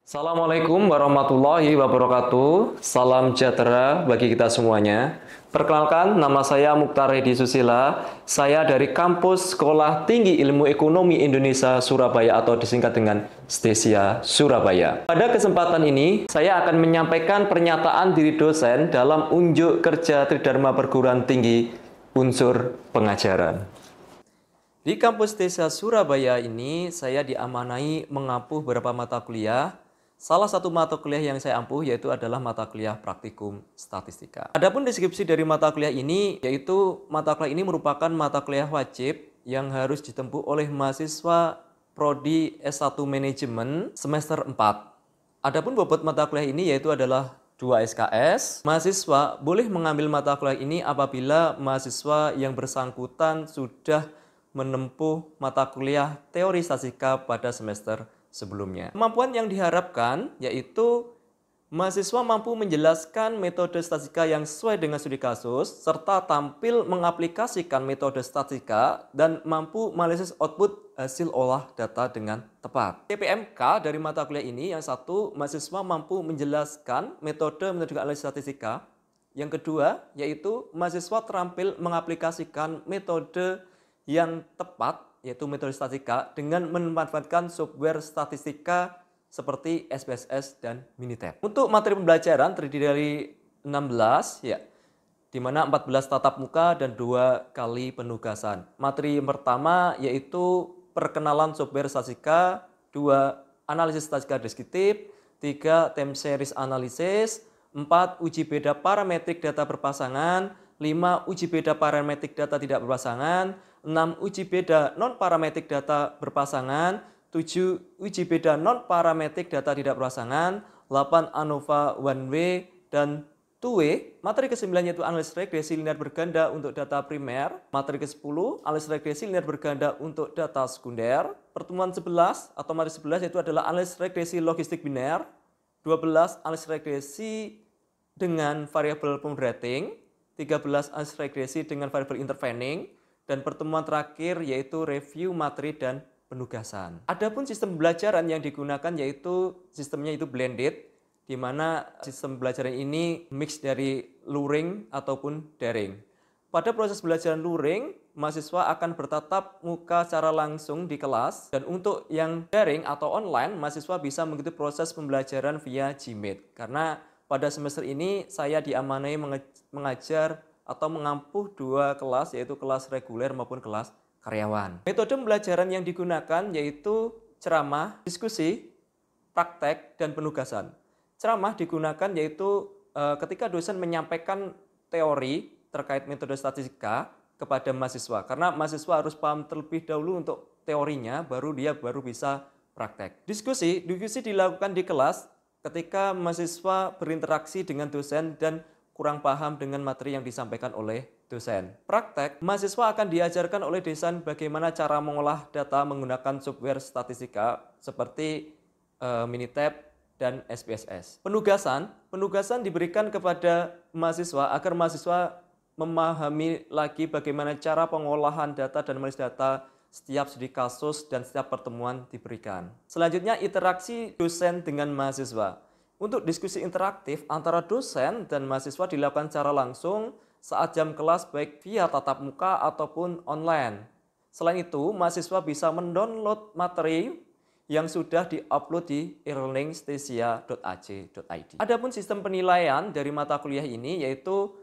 Assalamualaikum warahmatullahi wabarakatuh. Salam sejahtera bagi kita semuanya. Perkenalkan, nama saya Mukhtar Hedi Susila. Saya dari Kampus Sekolah Tinggi Ilmu Ekonomi Indonesia Surabaya atau disingkat dengan STESIA Surabaya. Pada kesempatan ini, saya akan menyampaikan pernyataan diri dosen dalam unjuk kerja Tridharma Perguruan Tinggi unsur pengajaran. Di kampus STESIA Surabaya ini, saya diamanai mengampu beberapa mata kuliah. Salah satu mata kuliah yang saya ampuh yaitu adalah mata kuliah praktikum statistika. Adapun deskripsi dari mata kuliah ini, yaitu mata kuliah ini merupakan mata kuliah wajib yang harus ditempuh oleh mahasiswa Prodi S1 Manajemen semester 4. Adapun bobot mata kuliah ini yaitu adalah 2 SKS. Mahasiswa boleh mengambil mata kuliah ini apabila mahasiswa yang bersangkutan sudah menempuh mata kuliah teori statistika pada semester sebelumnya. Kemampuan yang diharapkan yaitu mahasiswa mampu menjelaskan metode statistika yang sesuai dengan studi kasus, serta tampil mengaplikasikan metode statistika dan mampu menganalisis output hasil olah data dengan tepat. TPMK dari mata kuliah ini yang satu, mahasiswa mampu menjelaskan metode analisis statistika. Yang kedua, yaitu mahasiswa terampil mengaplikasikan metode yang tepat, yaitu metode statistika dengan memanfaatkan software statistika seperti SPSS dan Minitab. Untuk materi pembelajaran terdiri dari 16, ya, di mana 14 tatap muka dan 2 kali penugasan. Materi yang pertama yaitu perkenalan software statistika, 2 analisis statistika deskriptif, 3 time series analysis, 4 uji beda parametrik data berpasangan, 5 uji beda parametrik data tidak berpasangan, 6 uji beda non-parametrik data berpasangan, 7 uji beda non-parametrik data tidak berpasangan, 8 ANOVA one way dan two way. Materi ke-9 yaitu analisis regresi linear berganda untuk data primer. Materi ke-10 analisis regresi linear berganda untuk data sekunder. Pertemuan 11 atau materi 11 yaitu adalah analisis regresi logistik biner. 12 analisis regresi dengan variabel pemoderating. 13 analisis regresi dengan variabel intervening. Dan pertemuan terakhir yaitu review materi dan penugasan. Adapun sistem pembelajaran yang digunakan yaitu sistemnya itu blended, di mana sistem pembelajaran ini mix dari luring ataupun daring. Pada proses pembelajaran luring, mahasiswa akan bertatap muka secara langsung di kelas, dan untuk yang daring atau online, mahasiswa bisa mengikuti proses pembelajaran via Gmeet. Karena pada semester ini saya diamanai mengajar atau mengampuh 2 kelas, yaitu kelas reguler maupun kelas karyawan. Metode pembelajaran yang digunakan yaitu ceramah, diskusi, praktek, dan penugasan. Ceramah digunakan yaitu ketika dosen menyampaikan teori terkait metode statistika kepada mahasiswa. Karena mahasiswa harus paham terlebih dahulu untuk teorinya, baru dia bisa praktek. Diskusi dilakukan di kelas ketika mahasiswa berinteraksi dengan dosen dan kurang paham dengan materi yang disampaikan oleh dosen. Praktek, mahasiswa akan diajarkan oleh dosen bagaimana cara mengolah data menggunakan software statistika seperti Minitab dan SPSS. Penugasan diberikan kepada mahasiswa agar mahasiswa memahami lagi bagaimana cara pengolahan data dan analisis data setiap studi kasus dan setiap pertemuan diberikan. Selanjutnya, interaksi dosen dengan mahasiswa. Untuk diskusi interaktif antara dosen dan mahasiswa dilakukan secara langsung saat jam kelas baik via tatap muka ataupun online. Selain itu, mahasiswa bisa mendownload materi yang sudah di-upload di e-learning.stesia.ac.id. Adapun sistem penilaian dari mata kuliah ini yaitu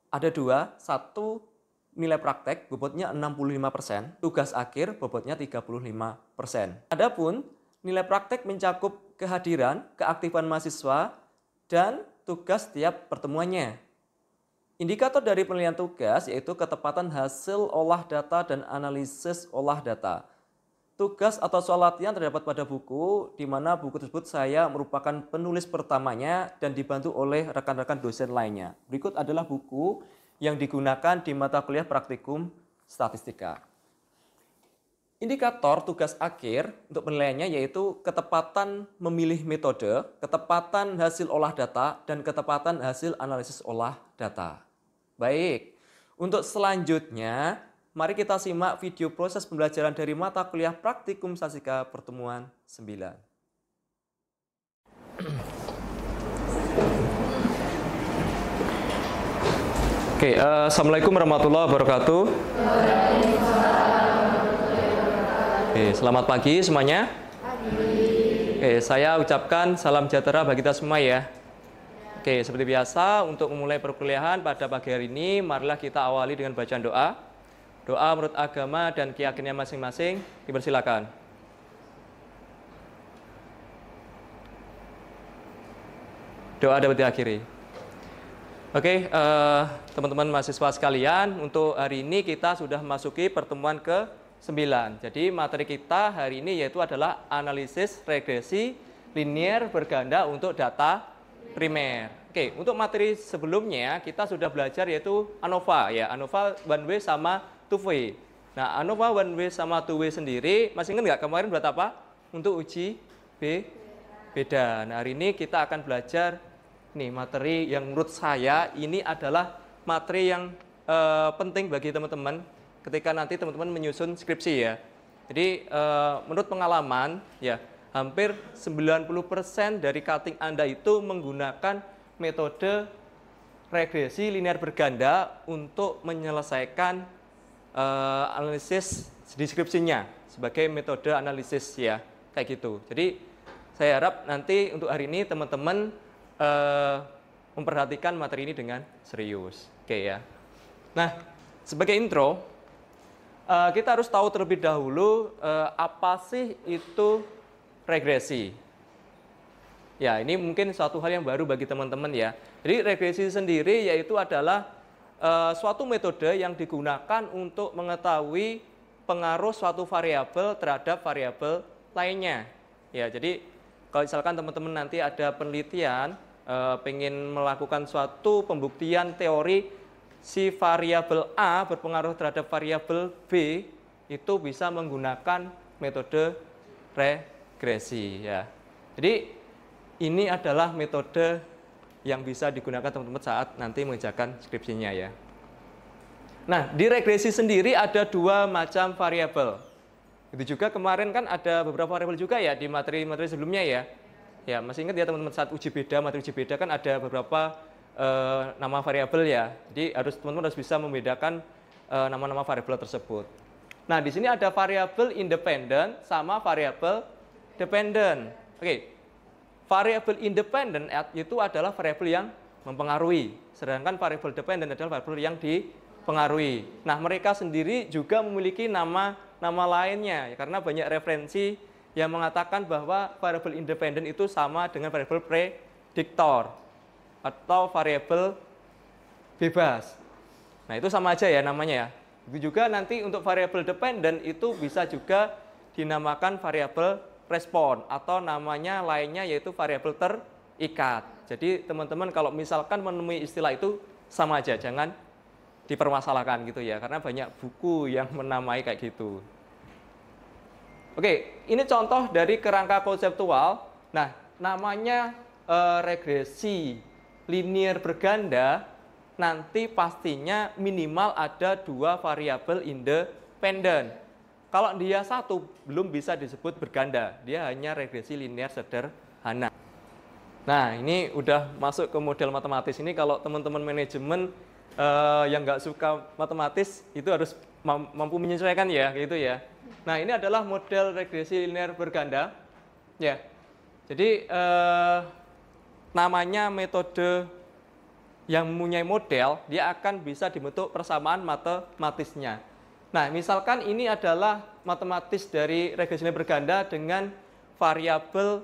ada 2, 1 nilai praktek bobotnya 65%, tugas akhir bobotnya 35%. Adapun nilai praktek mencakup kehadiran, keaktifan mahasiswa, dan tugas setiap pertemuannya. Indikator dari penilaian tugas yaitu ketepatan hasil olah data dan analisis olah data. Tugas atau soal latihan terdapat pada buku, di mana buku tersebut saya merupakan penulis pertamanya dan dibantu oleh rekan-rekan dosen lainnya. Berikut adalah buku yang digunakan di mata kuliah praktikum statistika. Indikator tugas akhir untuk penilaiannya yaitu ketepatan memilih metode, ketepatan hasil olah data, dan ketepatan hasil analisis olah data. Baik, untuk selanjutnya, mari kita simak video proses pembelajaran dari mata kuliah praktikum statistika pertemuan 9. Oke, Assalamualaikum warahmatullahi wabarakatuh. Oke, selamat pagi semuanya. Oke, saya ucapkan salam sejahtera bagi kita semua ya. Oke, seperti biasa untuk memulai perkuliahan pada pagi hari ini, marilah kita awali dengan bacaan doa. Doa menurut agama dan keyakinan masing-masing, dipersilakan. Doa dapat diakhiri. Oke, teman-teman mahasiswa sekalian, untuk hari ini kita sudah memasuki pertemuan ke-9. Jadi materi kita hari ini yaitu adalah analisis regresi linier berganda untuk data primer. Oke, untuk materi sebelumnya kita sudah belajar yaitu ANOVA ya, ANOVA 1W sama 2W. Nah, ANOVA 1W sama 2W sendiri, masih ingat nggak kemarin buat apa? Untuk uji beda. Nah, hari ini kita akan belajar nih materi yang menurut saya ini adalah materi yang penting bagi teman-teman ketika nanti teman-teman menyusun skripsi ya. Jadi menurut pengalaman ya, hampir 90% dari cutting Anda itu menggunakan metode regresi linear berganda untuk menyelesaikan analisis deskripsinya sebagai metode analisis ya, kayak gitu. Jadi saya harap nanti untuk hari ini teman-teman memperhatikan materi ini dengan serius. Oke ya. Nah, sebagai intro, kita harus tahu terlebih dahulu apa sih itu regresi. Ya, ini mungkin suatu hal yang baru bagi teman-teman ya. Jadi regresi sendiri yaitu adalah suatu metode yang digunakan untuk mengetahui pengaruh suatu variabel terhadap variabel lainnya. Ya, jadi kalau misalkan teman-teman nanti ada penelitian pengen melakukan suatu pembuktian teori si variabel A berpengaruh terhadap variabel B, itu bisa menggunakan metode regresi ya. Jadi ini adalah metode yang bisa digunakan teman-teman saat nanti mengerjakan skripsinya ya. Nah, di regresi sendiri ada dua macam variabel. Itu juga kemarin kan ada beberapa variabel juga ya di materi-materi sebelumnya ya. Ya, masih ingat ya teman-teman saat uji beda, materi uji beda kan ada beberapa nama variabel ya. Jadi teman-teman harus bisa membedakan nama-nama variabel tersebut. Nah, di sini ada variabel independen sama variabel dependen. Oke. Variabel independen itu adalah variabel yang mempengaruhi, sedangkan variabel dependen adalah variabel yang dipengaruhi. Nah, mereka sendiri juga memiliki nama lainnya karena banyak referensi yang mengatakan bahwa variabel independen itu sama dengan variabel prediktor atau variabel bebas. Nah, itu sama aja ya namanya ya. Itu juga nanti untuk variabel dependen itu bisa juga dinamakan variabel respon atau namanya lainnya yaitu variabel terikat. Jadi teman-teman kalau misalkan menemui istilah itu sama aja, jangan dipermasalahkan gitu ya, karena banyak buku yang menamai kayak gitu. Oke, ini contoh dari kerangka konseptual. Nah, namanya regresi linear berganda, nanti pastinya minimal ada dua variabel independen. Kalau dia satu, belum bisa disebut berganda, dia hanya regresi linear sederhana. Nah, ini udah masuk ke model matematis. Ini kalau teman-teman manajemen yang nggak suka matematis, itu harus mampu menyesuaikan ya, gitu ya. Nah, ini adalah model regresi linear berganda. Ya, jadi namanya metode yang mempunyai model, dia akan bisa dibentuk persamaan matematisnya. Nah, misalkan ini adalah matematis dari regresi linear berganda dengan variabel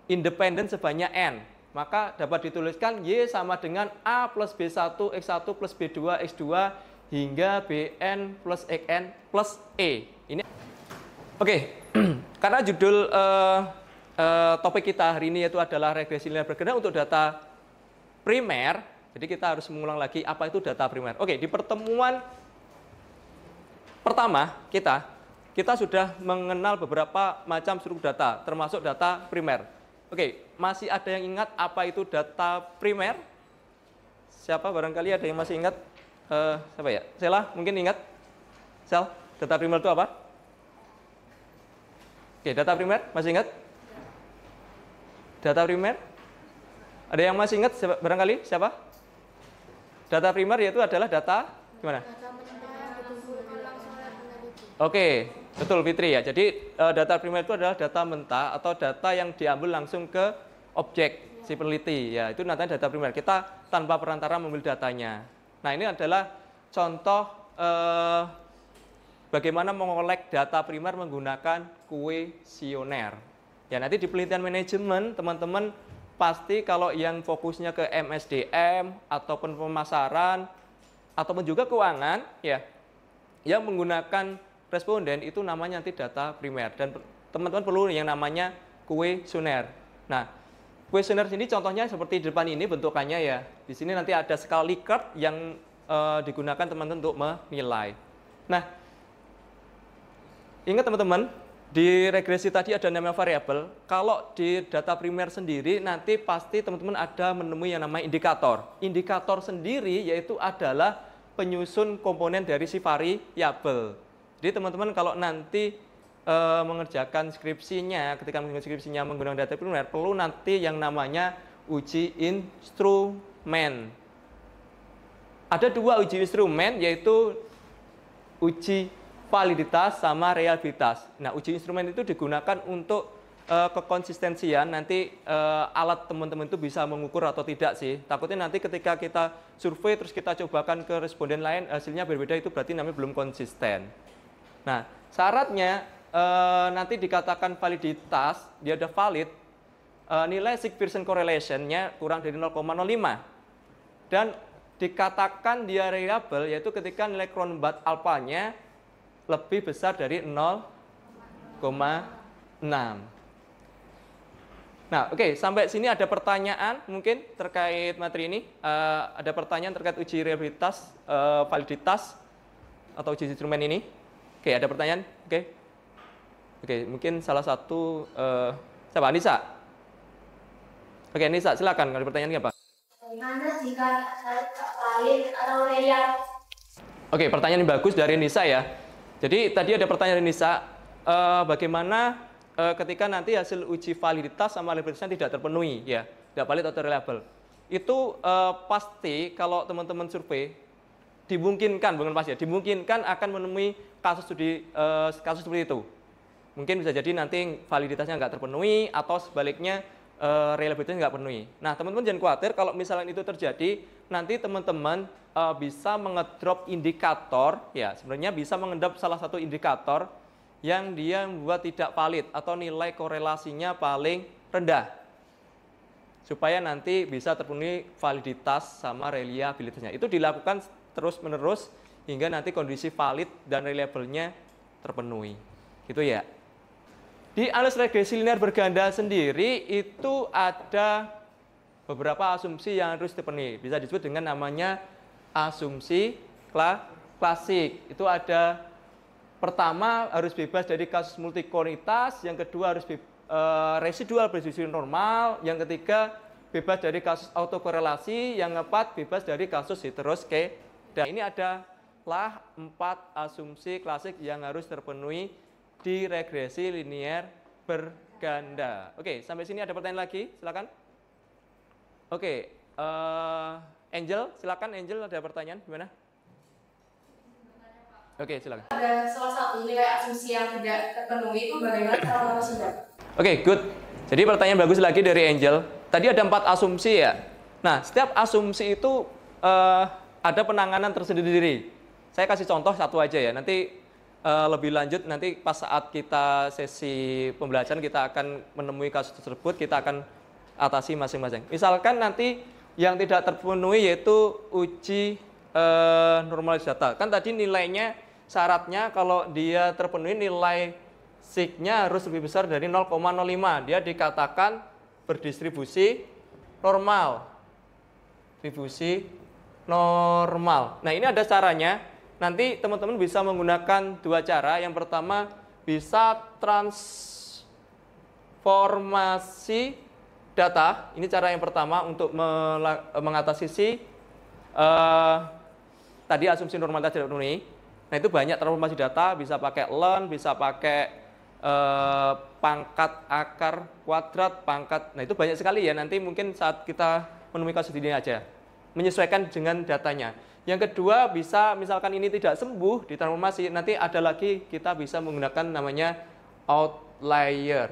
independen sebanyak n. Maka dapat dituliskan Y sama dengan A plus B1, X1 plus B2, X2, hingga Bn plus Xn plus E. Ini Oke, karena judul topik kita hari ini yaitu adalah regresi linear berganda untuk data primer, jadi kita harus mengulang lagi apa itu data primer. Oke, di pertemuan pertama kita sudah mengenal beberapa macam struktur data, termasuk data primer. Oke, masih ada yang ingat apa itu data primer? Siapa barangkali ada yang masih ingat? Siapa ya? Sela, mungkin ingat? Sel, data primer itu apa? Oke, data primer masih ingat? Data primer? Ada yang masih ingat barangkali siapa? Data primer yaitu adalah data gimana? Oke, betul Fitri ya. Jadi data primer itu adalah data mentah atau data yang diambil langsung ke objek si peneliti. Ya, itu namanya data primer. Kita tanpa perantara mengambil datanya. Nah, ini adalah contoh bagaimana mengolek data primer menggunakan kuesioner. Ya, nanti di penelitian manajemen teman-teman pasti kalau yang fokusnya ke MSDM ataupun pemasaran ataupun juga keuangan ya, yang menggunakan responden itu namanya nanti data primer dan teman-teman perlu yang namanya kuesioner. Nah, kuesioner ini contohnya seperti di depan ini bentukannya ya. Di sini nanti ada skala Likert yang digunakan teman-teman untuk menilai. Nah, ingat teman-teman, di regresi tadi ada namanya variabel. Kalau di data primer sendiri nanti pasti teman-teman ada menemui yang namanya indikator. Indikator sendiri yaitu adalah penyusun komponen dari si variabel. Jadi teman-teman kalau nanti mengerjakan skripsinya, ketika mengerjakan skripsinya menggunakan data primer, perlu nanti yang namanya uji instrumen. Ada dua uji instrumen yaitu uji validitas sama reliabilitas. Nah, uji instrumen itu digunakan untuk kekonsistensian. Nanti alat teman-teman itu bisa mengukur atau tidak sih. Takutnya nanti ketika kita survei terus kita cobakan ke responden lain hasilnya berbeda, itu berarti namanya belum konsisten. Nah, syaratnya nanti dikatakan validitas, dia udah valid, nilai significant correlation-nya kurang dari 0,05. Dan dikatakan dia reliable yaitu ketika nilai Cronbach alpha-nya lebih besar dari 0,6. Nah, oke, sampai sini ada pertanyaan mungkin terkait materi ini. Ada pertanyaan terkait uji reliabilitas, validitas atau uji instrumen ini. Oke, ada pertanyaan? Oke, mungkin salah satu siapa? Nisa. Oke, Nisa, silakan. Kalau pertanyaannya apa? Bagaimana jika valid atau reliable? Oke, pertanyaan yang bagus dari Nisa ya. Jadi tadi ada pertanyaan dari Nisa, bagaimana ketika nanti hasil uji validitas sama reliabilitasnya tidak terpenuhi, ya, tidak valid atau reliable. Itu pasti kalau teman-teman survei dimungkinkan, bukan pasti ya, dimungkinkan akan menemui kasus seperti itu. Mungkin bisa jadi nanti validitasnya nggak terpenuhi atau sebaliknya reliabilitasnya nggak penuhi. Nah, teman-teman jangan khawatir kalau misalnya itu terjadi, nanti teman-teman bisa mengedrop indikator, ya sebenarnya bisa mengedrop salah satu indikator yang dia membuat tidak valid atau nilai korelasinya paling rendah, supaya nanti bisa terpenuhi validitas sama reliabilitasnya. Itu dilakukan terus-menerus hingga nanti kondisi valid dan reliable-nya terpenuhi. Gitu ya. Di analisis regresi linear berganda sendiri itu ada beberapa asumsi yang harus dipenuhi. Bisa disebut dengan namanya asumsi klasik. Itu ada pertama harus bebas dari kasus multikonitas, yang kedua harus residual berdistribusi normal, yang ketiga bebas dari kasus autokorelasi, yang keempat bebas dari kasus heteroskedal. Ini adalah 4 asumsi klasik yang harus terpenuhi di regresi linear berganda. Oke, sampai sini ada pertanyaan lagi? Silakan. Oke, Angel, silakan Angel, ada pertanyaan gimana? Oke, silakan. Ada salah satu nilai asumsi yang tidak terpenuhi, itu bagaimana cara mengatasinya? Oke, good. Jadi pertanyaan bagus lagi dari Angel. Tadi ada 4 asumsi ya. Nah, setiap asumsi itu ada penanganan tersendiri. Saya kasih contoh satu aja ya. Nanti lebih lanjut nanti pas saat kita sesi pembelajaran kita akan menemui kasus tersebut, kita akan atasi masing-masing. Misalkan nanti yang tidak terpenuhi yaitu uji normalisasi data. Kan tadi nilainya syaratnya kalau dia terpenuhi nilai sig-nya harus lebih besar dari 0,05. Dia dikatakan berdistribusi normal. Distribusi normal. Nah, ini ada caranya. Nanti teman-teman bisa menggunakan 2 cara. Yang pertama bisa transformasi data. Ini cara yang pertama untuk mengatasi tadi asumsi normalitas tidak terpenuhi. Nah, itu banyak transformasi data, bisa pakai learn, bisa pakai pangkat akar kuadrat, pangkat. Nah, itu banyak sekali ya. Nanti mungkin saat kita menemui kasus ini aja. Menyesuaikan dengan datanya. Yang kedua, bisa misalkan ini tidak sembuh di transformasi, nanti ada lagi kita bisa menggunakan namanya outlier.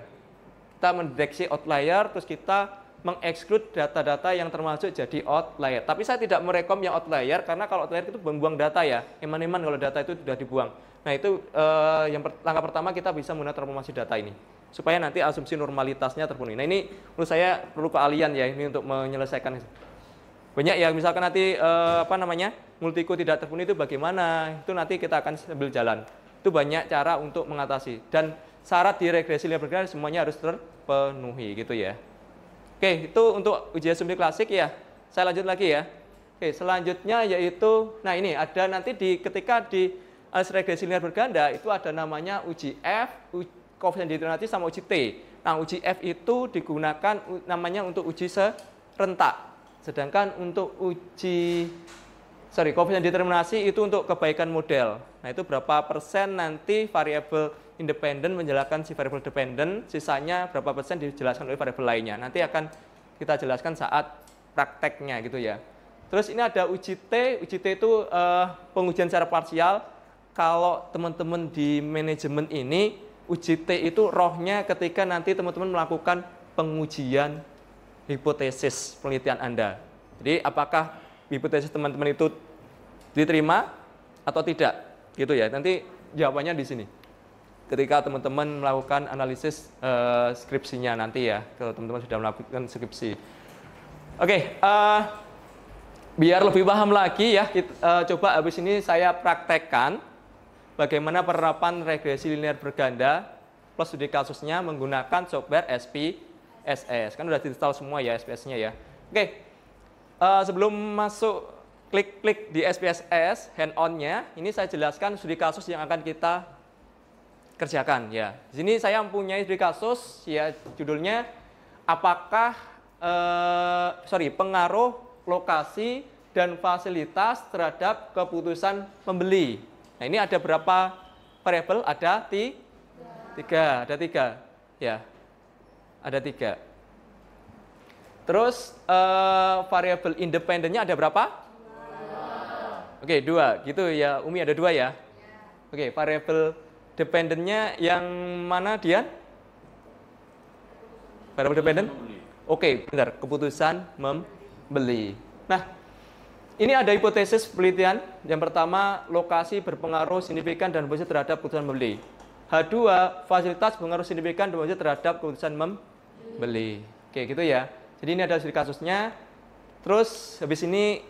Kita mendeteksi outlier, terus kita mengeksklut data-data yang termasuk jadi outlier. Tapi saya tidak merekom yang outlier, karena kalau outlier itu membuang data ya. Eman-eman kalau data itu sudah dibuang. Nah, itu langkah pertama kita bisa menggunakan transformasi data ini. Supaya nanti asumsi normalitasnya terpenuhi. Nah, ini menurut saya perlu keahlian ya ini untuk menyelesaikan itu. Banyak ya, misalkan nanti multiko tidak terpenuhi itu bagaimana, itu nanti kita akan sambil jalan. Itu banyak cara untuk mengatasi, dan syarat di regresi linear berganda semuanya harus terpenuhi gitu ya. Oke, itu untuk uji asumsi klasik ya. Saya lanjut lagi ya. Oke, selanjutnya yaitu, nah ini ada nanti ketika di regresi linear berganda itu ada namanya uji F, koefisien determinasi sama uji T. Nah, uji F itu digunakan namanya untuk uji serentak. Sedangkan untuk koefisien determinasi itu untuk kebaikan model. Nah, itu berapa persen nanti variabel independen menjelaskan si variabel dependen, sisanya berapa persen dijelaskan oleh variabel lainnya. Nanti akan kita jelaskan saat prakteknya gitu ya. Terus ini ada uji T. Uji T itu pengujian secara parsial. Kalau teman-teman di manajemen ini, uji T itu rohnya ketika nanti teman-teman melakukan pengujian hipotesis penelitian Anda. Jadi apakah hipotesis teman-teman itu diterima atau tidak, gitu ya. Nanti jawabannya di sini. Ketika teman-teman melakukan analisis skripsinya nanti ya, kalau teman-teman sudah melakukan skripsi. Oke, biar lebih paham lagi ya, coba habis ini saya praktekkan bagaimana penerapan regresi linear berganda plus studi kasusnya menggunakan software SPSS. Kan udah diinstal semua ya SPSS-nya ya. Oke, sebelum masuk klik-klik di SPSS hand-on-nya, ini saya jelaskan studi kasus yang akan kita kerjakan ya. Di sini saya mempunyai studi kasus ya, judulnya apakah pengaruh lokasi dan fasilitas terhadap keputusan pembeli. Nah, ini ada berapa variabel? Ada tiga ya. Ada 3. Terus variabel independennya ada berapa? 2. Oke, 2. Gitu ya, Umi ada 2 ya? Oke, variabel dependennya yang mana dia? Variabel dependen? Oke, benar, keputusan membeli. Nah, ini ada hipotesis penelitian. Yang pertama, lokasi berpengaruh signifikan dan positif terhadap keputusan membeli. H2, fasilitas berpengaruh signifikan dan positif terhadap keputusan membeli. Oke, gitu ya. Jadi ini ada studi kasusnya. Terus habis ini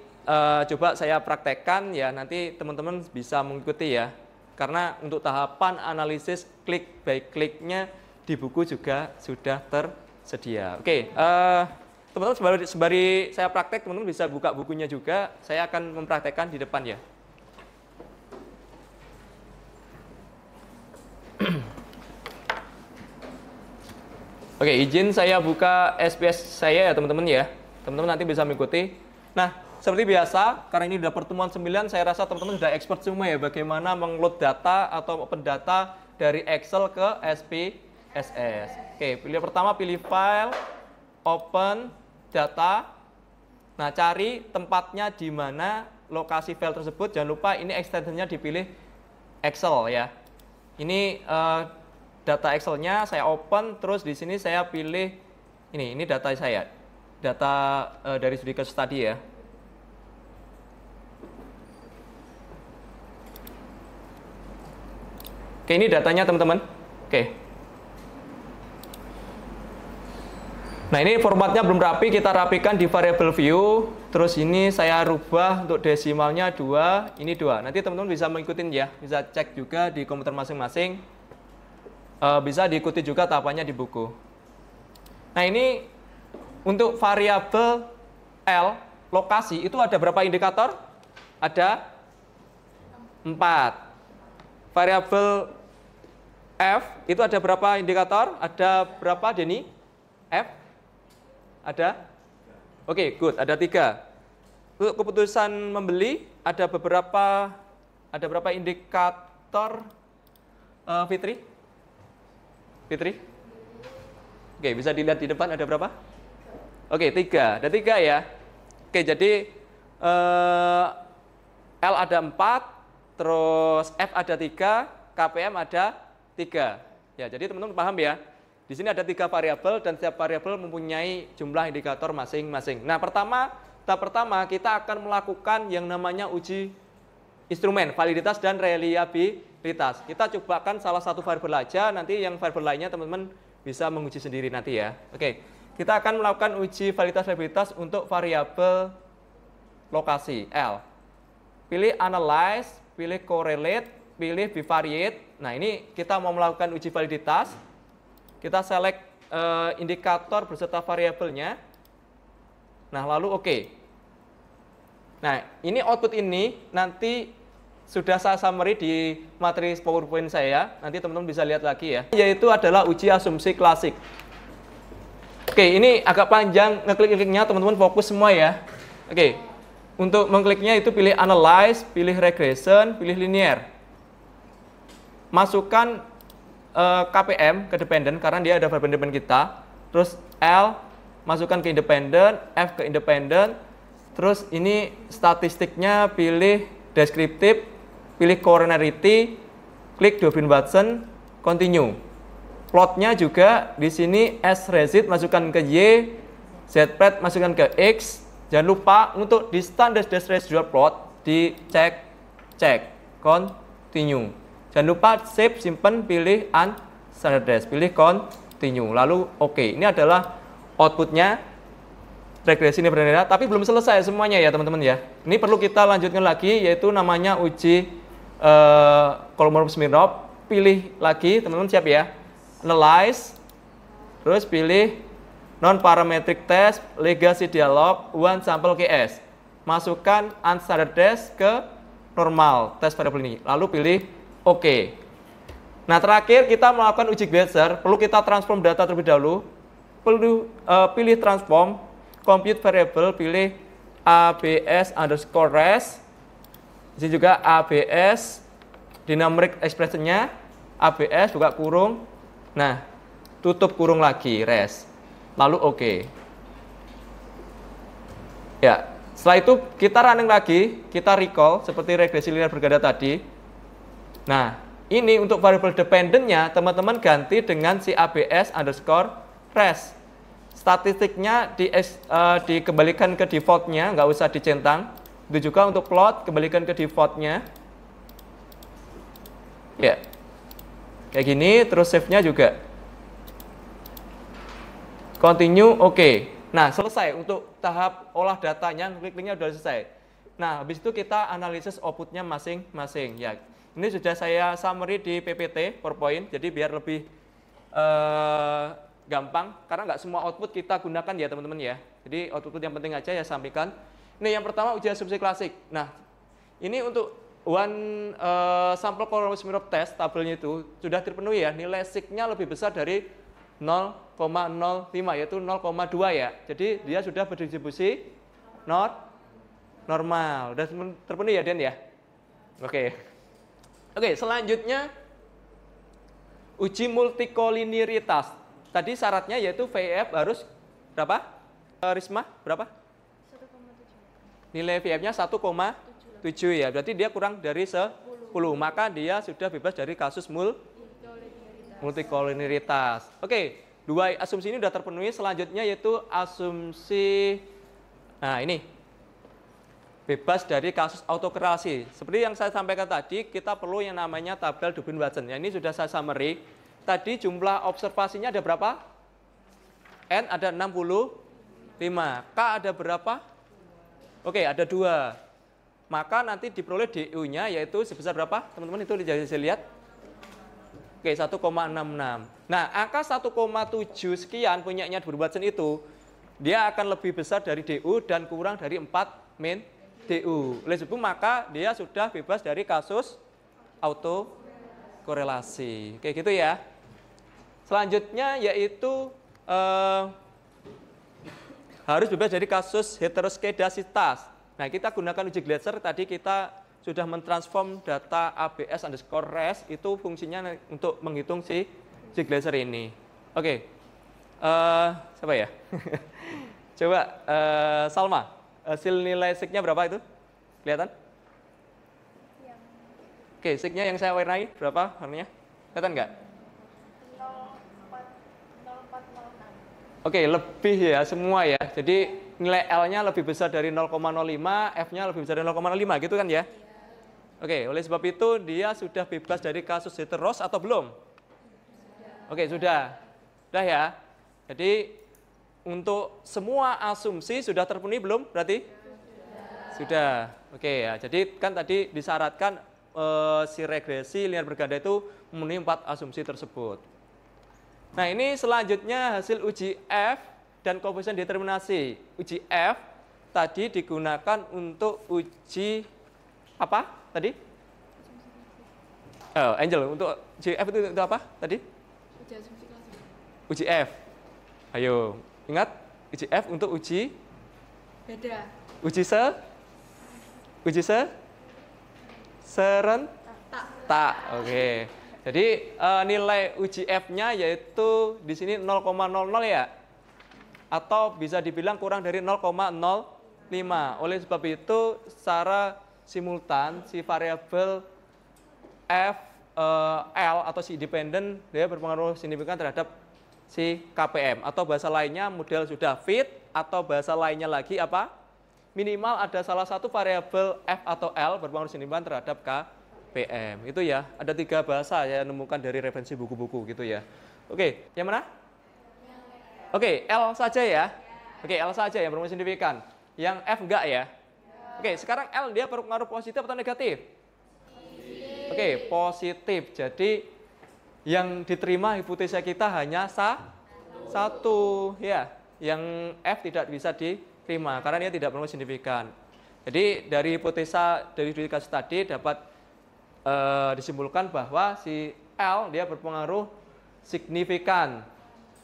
coba saya praktekkan ya, nanti teman-teman bisa mengikuti ya. Karena untuk tahapan analisis klik by kliknya di buku juga sudah tersedia. Oke, teman-teman sembari saya praktek, teman-teman bisa buka bukunya juga. Saya akan mempraktekkan di depan ya. Oke, izin saya buka SPS saya ya teman-teman ya. Teman-teman nanti bisa mengikuti. Nah, seperti biasa, karena ini sudah pertemuan 9, saya rasa teman-teman sudah expert semua ya bagaimana meng-load data atau open data dari Excel ke SPSS. Oke, pertama pilih file, open data. Nah, cari tempatnya di mana lokasi file tersebut. Jangan lupa ini ekstensinya dipilih Excel ya. Ini data Excel-nya saya open, terus di sini saya pilih ini data saya. Data dari studi kasus tadi ya. Oke, ini datanya teman-teman. Oke. Nah, ini formatnya belum rapi, kita rapikan di variable view. Terus ini saya rubah untuk desimalnya 2, ini 2. Nanti teman-teman bisa mengikuti ya, bisa cek juga di komputer masing-masing. Bisa diikuti juga tahapannya di buku. Nah, ini untuk variabel L, lokasi, itu ada berapa indikator? Ada 4. Variabel F, itu ada berapa indikator? Ada berapa, Denny? F? Ada? Oke, good. Ada 3. Untuk keputusan membeli, ada berapa indikator, Fitri? Fitri? Oke, bisa dilihat di depan ada berapa? Oke, 3. Ada 3 ya. Oke, jadi L ada 4, terus F ada 3, KPM ada 3. Ya, jadi teman-teman paham ya. Di sini ada 3 variabel dan setiap variabel mempunyai jumlah indikator masing-masing. Nah, tahap pertama kita akan melakukan yang namanya uji instrumen, validitas dan reliabilitas. Kita cobakan salah satu variabel aja, nanti yang variabel lainnya teman-teman bisa menguji sendiri nanti ya. Oke, kita akan melakukan uji validitas reliabilitas untuk variabel lokasi L. Pilih analyze, pilih correlate, pilih bivariate. Nah, ini kita mau melakukan uji validitas. Kita select indikator beserta variabelnya. Nah, lalu oke. Nah, ini output ini nanti sudah saya summary di materi PowerPoint saya. Nanti teman-teman bisa lihat lagi ya. Yaitu adalah uji asumsi klasik. Oke, ini agak panjang ngeklik-ngekliknya, teman-teman fokus semua ya. Oke, untuk mengkliknya itu pilih analyze, pilih regression, pilih linear. Masukkan KPM ke dependent karena dia ada variabel independen kita. Terus L masukkan ke independent, F ke independent. Terus ini statistiknya pilih deskriptif, pilih corolarity, klik Durbin Watson, continue. Plotnya juga di sini S result masukkan ke Y, Z pred masukkan ke X. Jangan lupa untuk di standard residual plot dicek, continue. Jangan lupa save, simpan, pilih unstandardized, pilih continue. Lalu oke. Ini adalah outputnya regresi ini berbeda, tapi belum selesai semuanya ya teman-teman ya. Ini perlu kita lanjutkan lagi, yaitu namanya uji Kolmogorov-Smirnov. Pilih lagi, teman-teman siap ya. Analyze, terus pilih non-parametric test, legacy dialog, one sample KS. Masukkan unstandardized ke normal test variable ini. Lalu pilih OK. Nah, terakhir kita melakukan uji Glasser. Perlu kita transform data terlebih dahulu. Perlu pilih transform, compute variable, pilih ABS underscore res. Di sini juga ABS, dynamic expression-nya, ABS buka kurung. Nah, tutup kurung lagi, res. Lalu OK. Ya, setelah itu kita running lagi, kita recall seperti regresi linear berganda tadi. Nah, ini untuk variable dependent-nya teman-teman ganti dengan si ABS underscore res. Statistiknya dikembalikan ke default-nya, nggak usah dicentang. Itu juga untuk plot, kembalikan ke default-nya. Ya, kayak gini, terus save-nya juga. Continue, oke. Nah, selesai untuk tahap olah datanya, klik-kliknya sudah selesai. Nah, habis itu kita analisis output-nya masing-masing. Ya, ini sudah saya summary di PPT, PowerPoint, jadi biar lebih gampang, karena nggak semua output kita gunakan ya teman-teman ya. Jadi output yang penting aja ya sampaikan. Ini yang pertama uji asumsi klasik. Nah, ini untuk one sample Kolmogorov-Smirnov test, tabelnya itu sudah terpenuhi ya. Nilai sig-nya lebih besar dari 0,05 yaitu 0,2 ya. Jadi dia sudah berdistribusi normal. Sudah terpenuhi ya Den ya. Oke. Oke, selanjutnya uji multikoliniaritas. Tadi syaratnya yaitu VF harus berapa? Risma berapa? 1,7. Nilai VF-nya 1,7 ya. Berarti dia kurang dari 10. Maka dia sudah bebas dari kasus multikoliniaritas. Oke, dua asumsi ini sudah terpenuhi. Selanjutnya yaitu asumsi, nah ini bebas dari kasus autokorelasi. Seperti yang saya sampaikan tadi, kita perlu yang namanya tabel Durbin Watson. Ya, ini sudah saya summary. Tadi jumlah observasinya ada berapa? N ada 65. K ada berapa? Oke, ada 2. Maka nanti diperoleh DU-nya yaitu sebesar berapa? Teman-teman itu bisa lihat. Oke, 1,66. Nah, angka 1,7 sekian punyanya Durbin Watson itu, dia akan lebih besar dari DU dan kurang dari 4 min DU. Oleh sebab itu maka dia sudah bebas dari kasus autokorelasi. Kayak gitu ya. Selanjutnya yaitu harus bebas dari kasus heteroskedasitas. Nah, kita gunakan uji Glasser. Tadi kita sudah mentransform data ABS underscore res, itu fungsinya untuk menghitung si Ziegler ini. Oke. Siapa ya? Coba Salma. Hasil nilai signya berapa itu? Kelihatan? Oke, signya yang saya warnai berapa warnanya? Kelihatan nggak? 0406. Oke, lebih ya semua ya. Jadi nilai L-nya lebih besar dari 0,05, F-nya lebih besar dari 0,05 gitu kan ya? Oke, oleh sebab itu dia sudah bebas dari kasus heteros atau belum? Oke, sudah. Sudah ya. Jadi untuk semua asumsi sudah terpenuhi belum berarti? Sudah. Oke ya. Jadi kan tadi disyaratkan si regresi linear berganda itu memenuhi 4 asumsi tersebut. Nah, ini selanjutnya hasil uji F dan koefisien determinasi. Uji F tadi digunakan untuk uji apa tadi? Angel, untuk uji F itu untuk apa tadi? Uji asumsi klasik. Uji F. Ayo, ingat uji F untuk uji Beda. uji serentak. Oke. Jadi nilai uji F-nya yaitu di sini 0,00 ya. Atau bisa dibilang kurang dari 0,05. Oleh sebab itu secara simultan si variabel F L atau si independen dia berpengaruh signifikan terhadap si KPM, atau bahasa lainnya model sudah fit, atau bahasa lainnya lagi apa? Minimal ada salah satu variabel F atau L berpengaruh signifikan terhadap KPM. Itu ya, ada 3 bahasa ya nemukan dari referensi buku-buku gitu ya. Oke, yang mana? Oke, L saja ya. Oke, L saja yang berpengaruh signifikan. Yang F enggak ya? Oke, sekarang L dia berpengaruh positif atau negatif? Oke, positif. Jadi yang diterima hipotesa kita hanya satu ya. Yang F tidak bisa diterima karena dia tidak berpengaruh signifikan. Jadi dari hipotesa dari studi kasus tadi dapat disimpulkan bahwa si L dia berpengaruh signifikan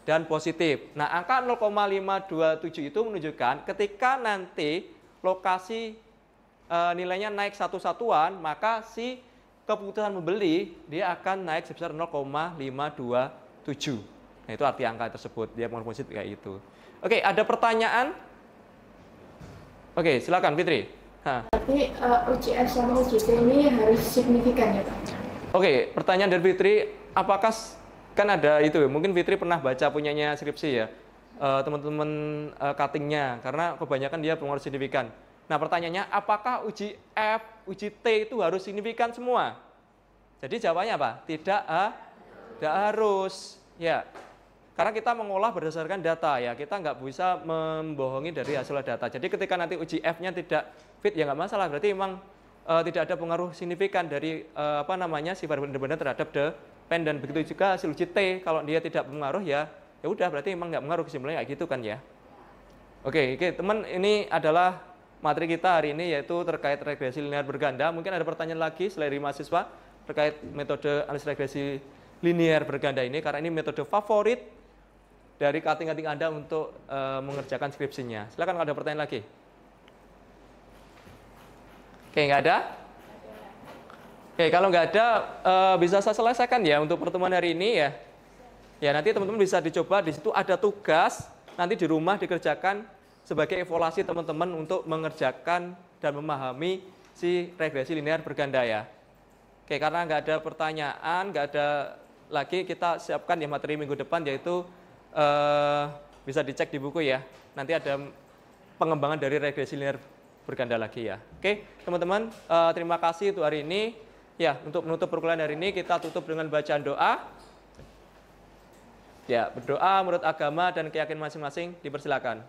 dan positif. Nah, angka 0,527 itu menunjukkan ketika nanti lokasi nilainya naik satu satuan, maka si keputusan membeli dia akan naik sebesar 0,527. Nah, itu arti angka tersebut, dia pengaruh positif kayak itu. Oke, ada pertanyaan? Oke, silakan Fitri. Tapi uji F sama uji T ini harus signifikan ya Pak? Oke, pertanyaan dari Fitri, apakah kan ada itu, mungkin Fitri pernah baca punyanya skripsi ya, teman-teman cuttingnya, karena kebanyakan dia pengaruh signifikan. Nah, pertanyaannya, apakah uji F, uji T itu harus signifikan semua? Jadi jawabannya apa? Tidak harus. Ya, karena kita mengolah berdasarkan data ya, kita nggak bisa membohongi dari hasil data. Jadi ketika nanti uji F-nya tidak fit ya nggak masalah. Berarti memang tidak ada pengaruh signifikan dari si variabel independen terhadap dependen. Begitu juga hasil uji T, kalau dia tidak berpengaruh ya udah berarti memang nggak mengaruh, kesimpulannya kayak gitu kan ya. Oke, teman, ini adalah materi kita hari ini yaitu terkait regresi linear berganda. Mungkin ada pertanyaan lagi selain dari mahasiswa terkait metode analisis regresi linear berganda ini, karena ini metode favorit dari cutting-cutting Anda untuk mengerjakan skripsinya. Silakan kalau ada pertanyaan lagi. Oke, nggak ada? Oke, kalau nggak ada bisa saya selesaikan ya untuk pertemuan hari ini ya. Ya, nanti teman-teman bisa dicoba, di situ ada tugas nanti di rumah dikerjakan sebagai evaluasi teman-teman untuk mengerjakan dan memahami si regresi linear berganda ya. Oke, karena nggak ada pertanyaan, nggak ada lagi, kita siapkan ya materi minggu depan, yaitu bisa dicek di buku ya. Nanti ada pengembangan dari regresi linear berganda lagi ya. Oke, teman-teman, terima kasih untuk hari ini. Ya, untuk menutup perkuliahan hari ini kita tutup dengan bacaan doa. Ya, berdoa menurut agama dan keyakinan masing-masing, dipersilakan.